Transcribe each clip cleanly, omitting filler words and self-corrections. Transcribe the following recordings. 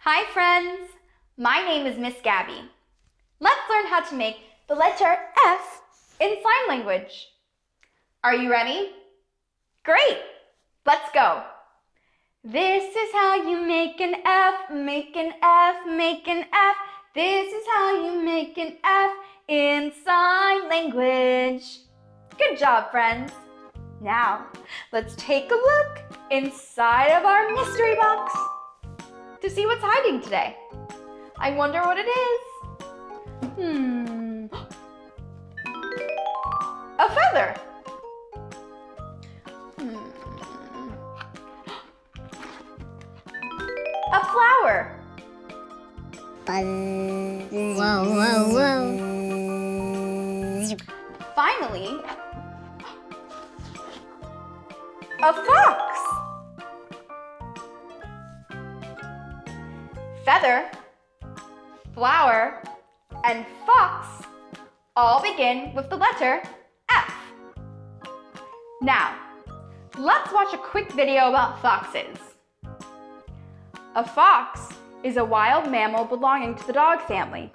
Hi friends, my name is Miss Gabby. Let's learn how to make the letter F in sign language. Are you ready? Great, let's go. This is how you make an F, make an F, make an F. This is how you make an F in sign language. Good job, friends. Now, let's take a look inside of our mystery box to see what's hiding today. I wonder what it is. A feather. A flower. Buzz. Whoa, whoa, whoa. Finally, a fox. Feather, flower, and fox all begin with the letter F. Now, let's watch a quick video about foxes. A fox is a wild mammal belonging to the dog family.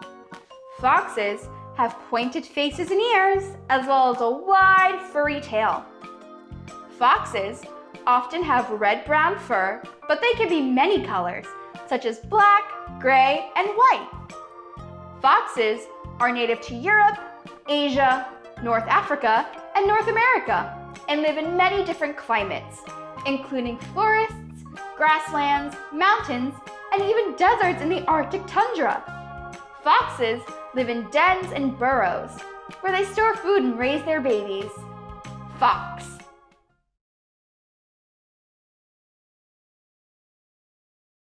Foxes have pointed faces and ears, as well as a wide, furry tail. Foxes often have red-brown fur, but they can be many colors, such as black, gray, and white. Foxes are native to Europe, Asia, North Africa, and North America, and live in many different climates, including forests, grasslands, mountains, and even deserts in the Arctic tundra. Foxes live in dens and burrows, where they store food and raise their babies. Fox.